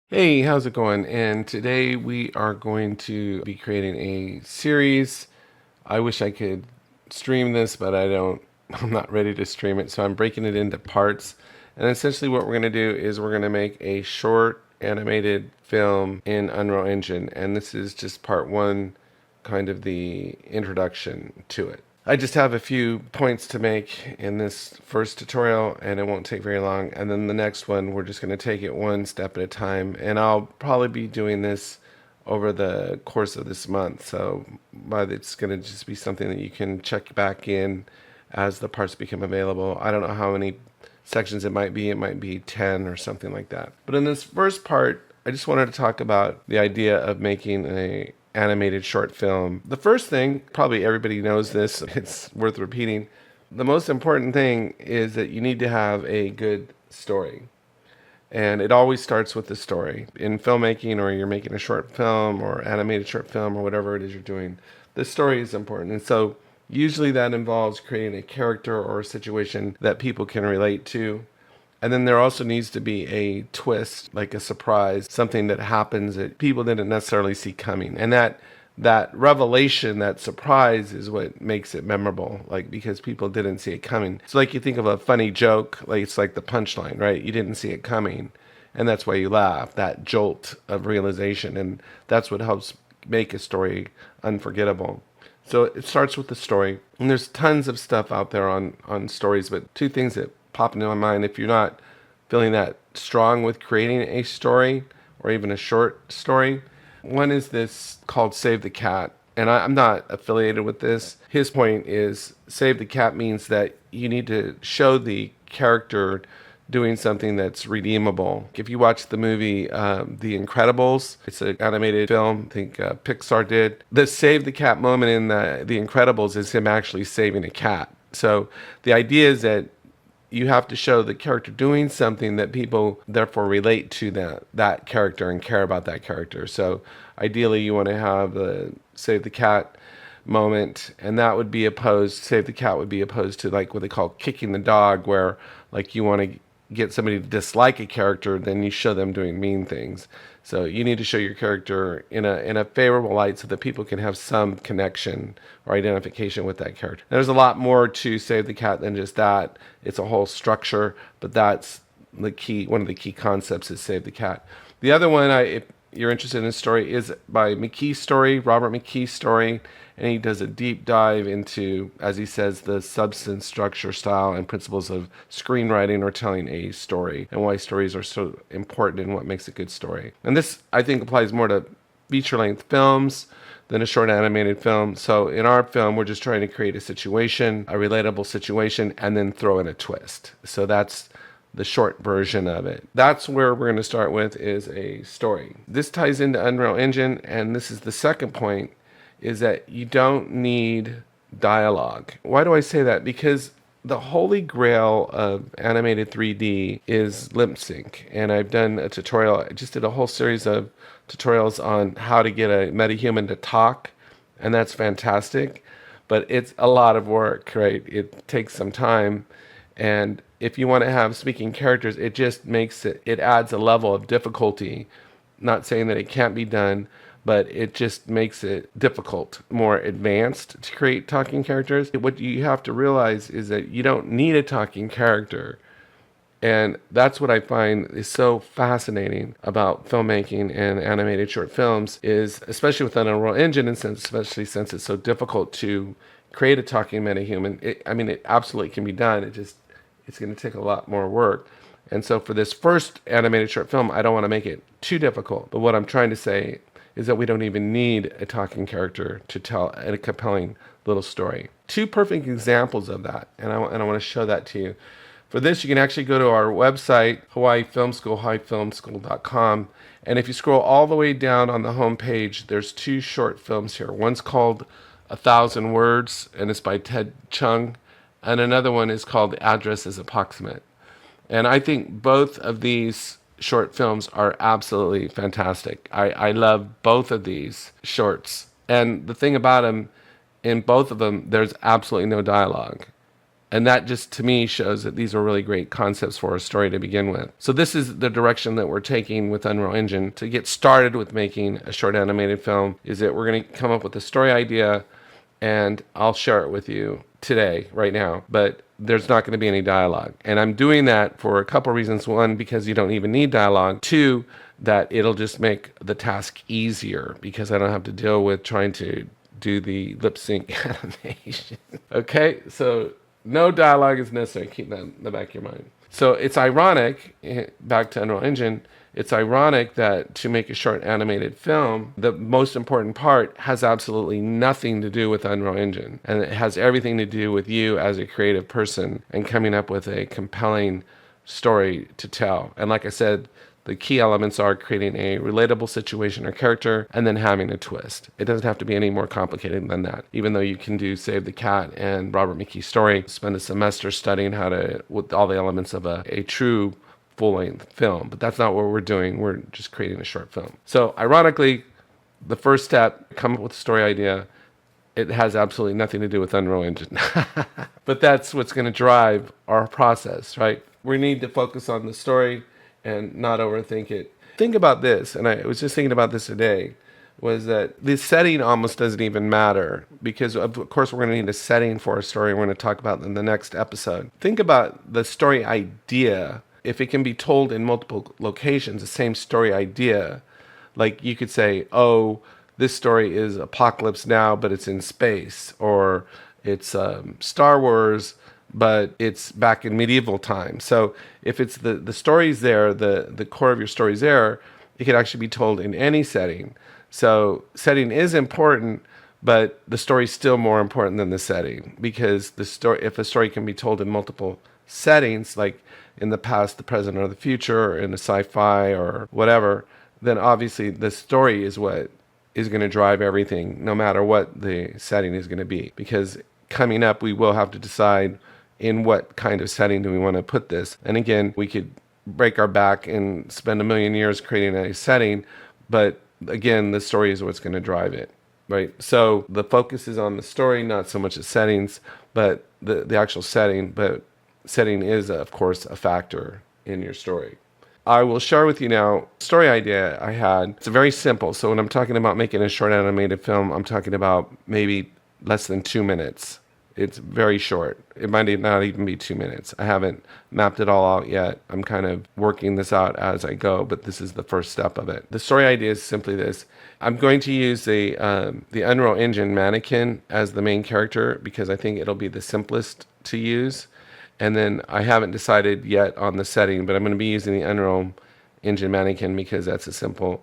Hey, how's it going? And today we are going to be creating a series. I wish I could stream this, but I don't, I'm not ready to stream it. So I'm breaking it into parts. And essentially what we're going to do is we're going to make a short animated film in Unreal Engine. And this is just part one, kind of the introduction to it. I just have a few points to make in this first tutorial and it won't take very long. And then the next one, we're just going to take it one step at a time. And I'll probably be doing this over the course of this month. But it's going to just be something that you can check back in as the parts become available. I don't know how many sections it might be. It might be 10 or something like that. But in this first part, I just wanted to talk about the idea of making a animated short film. The first thing, probably everybody knows this, it's worth repeating. The most important thing is that you need to have a good story. And it always starts with the story. In filmmaking, or you're making a short film or animated short film or whatever it is you're doing, the story is important. And so usually that involves creating a character or a situation that people can relate to. And then there also needs to be a twist, like a surprise, something that happens that people didn't necessarily see coming. And that revelation, that surprise is what makes it memorable, like because people didn't see it coming. So like you think of a funny joke, like it's like the punchline, right? You didn't see it coming, and that's why you laugh, that jolt of realization, and that's what helps make a story unforgettable. So it starts with the story, and there's tons of stuff out there on stories, but two things that pop into my mind if you're not feeling that strong with creating a story or even a short story. One is this called Save the Cat, and I'm not affiliated with this. His point is Save the Cat means that you need to show the character doing something that's redeemable. If you watch the movie The Incredibles, it's an animated film, I think Pixar did. The Save the Cat moment in The Incredibles is him actually saving a cat. So the idea is that you have to show the character doing something that people therefore relate to that character and care about that character. So ideally you want to have the Save the Cat moment, and that would be opposed, Save the Cat would be opposed to like what they call kicking the dog, where like you want to get somebody to dislike a character, then you show them doing mean things. So you need to show your character in a favorable light so that people can have some connection or identification with that character. There's a lot more to Save the Cat than just that. It's a whole structure, but that's the key. One of the key concepts is Save the Cat. The other one, if you're interested in this story, is by McKee's story, Robert McKee's story, and he does a deep dive into, as he says, the substance, structure, style, and principles of screenwriting or telling a story, and why stories are so important and what makes a good story. And this, I think, applies more to feature-length films than a short animated film. So in our film, we're just trying to create a situation, a relatable situation, and then throw in a twist. So that's the short version of it. That's where we're going to start with, is a story. This ties into Unreal Engine, and this is the second point, is that you don't need dialogue. Why do I say that? Because the holy grail of animated 3D is lip sync. And I've done a tutorial, I just did a whole series of tutorials on how to get a metahuman to talk, and that's fantastic. But it's a lot of work, right? It takes some time. And if you want to have speaking characters, it just makes it adds a level of difficulty. Not saying that it can't be done, but it just makes it difficult, more advanced to create talking characters. What you have to realize is that you don't need a talking character. And that's what I find is so fascinating about filmmaking and animated short films, is especially with Unreal Engine, and especially since it's so difficult to create a talking metahuman. It absolutely can be done. It's going to take a lot more work. And so for this first animated short film, I don't want to make it too difficult. But what I'm trying to say is that we don't even need a talking character to tell a compelling little story. Two perfect examples of that, and I want to show that to you. For this, you can actually go to our website, Hawaii Film School, hawaiifilmschool.com, and if you scroll all the way down on the home page, there's two short films here. One's called 1,000 Words, and it's by Ted Chung, and another one is called The Address is Approximate. And I think both of these short films are absolutely fantastic. I love both of these shorts. And the thing about them, in both of them, there's absolutely no dialogue. And that just to me shows that these are really great concepts for a story to begin with. So this is the direction that we're taking with Unreal Engine to get started with making a short animated film, is that we're going to come up with a story idea, and I'll share it with you today, right now, but there's not going to be any dialogue. And I'm doing that for a couple reasons. One, because you don't even need dialogue. Two, that it'll just make the task easier because I don't have to deal with trying to do the lip sync animation. Okay, so no dialogue is necessary. Keep that in the back of your mind. So it's ironic, back to Unreal Engine, it's ironic that to make a short animated film, the most important part has absolutely nothing to do with Unreal Engine. And it has everything to do with you as a creative person and coming up with a compelling story to tell. And like I said, the key elements are creating a relatable situation or character and then having a twist. It doesn't have to be any more complicated than that. Even though you can do Save the Cat and Robert McKee's story, spend a semester studying how to, with all the elements of a true full-length film. But that's not what we're doing. We're just creating a short film. So ironically, the first step, come up with a story idea. It has absolutely nothing to do with Unreal Engine. But that's what's going to drive our process, right? We need to focus on the story and not overthink it. Think about this, and I was just thinking about this today, was that the setting almost doesn't even matter because, of course, we're going to need a setting for a story we're going to talk about in the next episode. Think about the story idea. If it can be told in multiple locations, the same story idea, like you could say, oh, this story is Apocalypse Now, but it's in space, or it's Star Wars, but it's back in medieval times. So if it's the story's there, the core of your story's there, it could actually be told in any setting. So setting is important, but the story's still more important than the setting, because the story, if a story can be told in multiple settings, like in the past, the present, or the future, or in a sci-fi or whatever, then obviously the story is what is going to drive everything, no matter what the setting is going to be. Because coming up, we will have to decide in what kind of setting do we want to put this. And again, we could break our back and spend a million years creating a setting, but again, the story is what's going to drive it, right? So the focus is on the story, not so much the settings, but the actual setting. But setting is, of course, a factor in your story. I will share with you now a story idea I had. It's very simple. So when I'm talking about making a short animated film, I'm talking about maybe less than 2 minutes. It's very short. It might not even be 2 minutes. I haven't mapped it all out yet. I'm kind of working this out as I go, but this is the first step of it. The story idea is simply this. I'm going to use the Unreal Engine mannequin as the main character because I think it'll be the simplest to use. And then I haven't decided yet on the setting, but I'm going to be using the Unreal Engine mannequin because that's a simple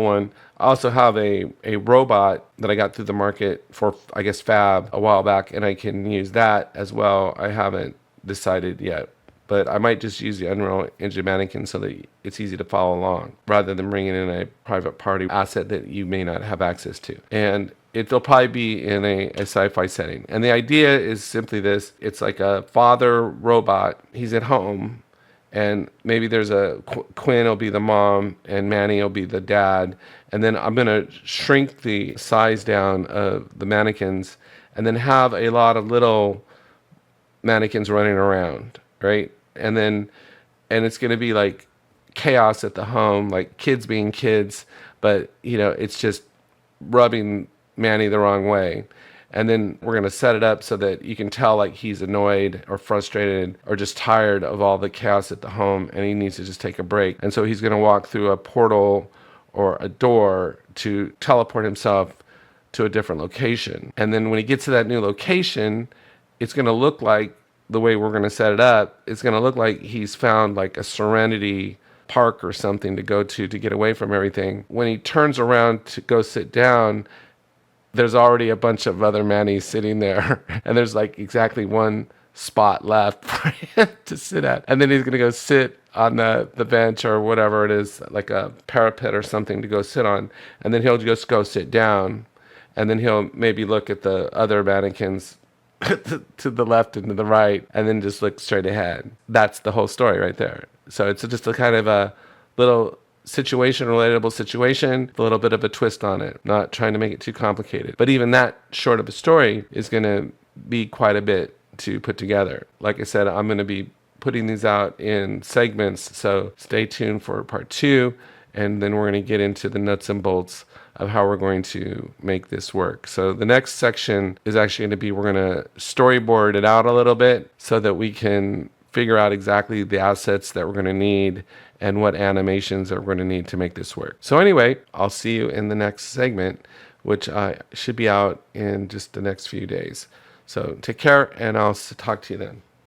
one. I also have a robot that I got through the market for, I guess, Fab a while back, and I can use that as well. I haven't decided yet, but I might just use the Unreal Engine mannequin so that it's easy to follow along rather than bringing in a private party asset that you may not have access to. And it'll probably be in a sci-fi setting. And the idea is simply this. It's like a father robot. He's at home. And maybe there's Quinn will be the mom and Manny will be the dad. And then I'm going to shrink the size down of the mannequins and then have a lot of little mannequins running around, right? And it's going to be like chaos at the home, like kids being kids, but it's just rubbing Manny the wrong way. And then we're going to set it up so that you can tell like he's annoyed or frustrated or just tired of all the chaos at the home and he needs to just take a break. And so he's going to walk through a portal or a door to teleport himself to a different location. And then when he gets to that new location, it's going to look like the way we're going to set it up. It's going to look like he's found like a Serenity Park or something to go to get away from everything. When he turns around to go sit down, there's already a bunch of other Mannies sitting there. And there's like exactly one spot left for him to sit at. And then he's going to go sit on the bench or whatever it is, like a parapet or something to go sit on. And then he'll just go sit down. And then he'll maybe look at the other mannequins to the left and to the right, and then just look straight ahead. That's the whole story right there. So it's just a kind of a little relatable situation, a little bit of a twist on it, not trying to make it too complicated. But even that short of a story is going to be quite a bit to put together. Like I said, I'm going to be putting these out in segments, so stay tuned for part 2, and then we're going to get into the nuts and bolts of how we're going to make this work. So the next section is actually going to be, we're going to storyboard it out a little bit so that we can figure out exactly the assets that we're going to need and what animations that we're going to need to make this work. So anyway, I'll see you in the next segment, which should be out in just the next few days. So take care, and I'll talk to you then.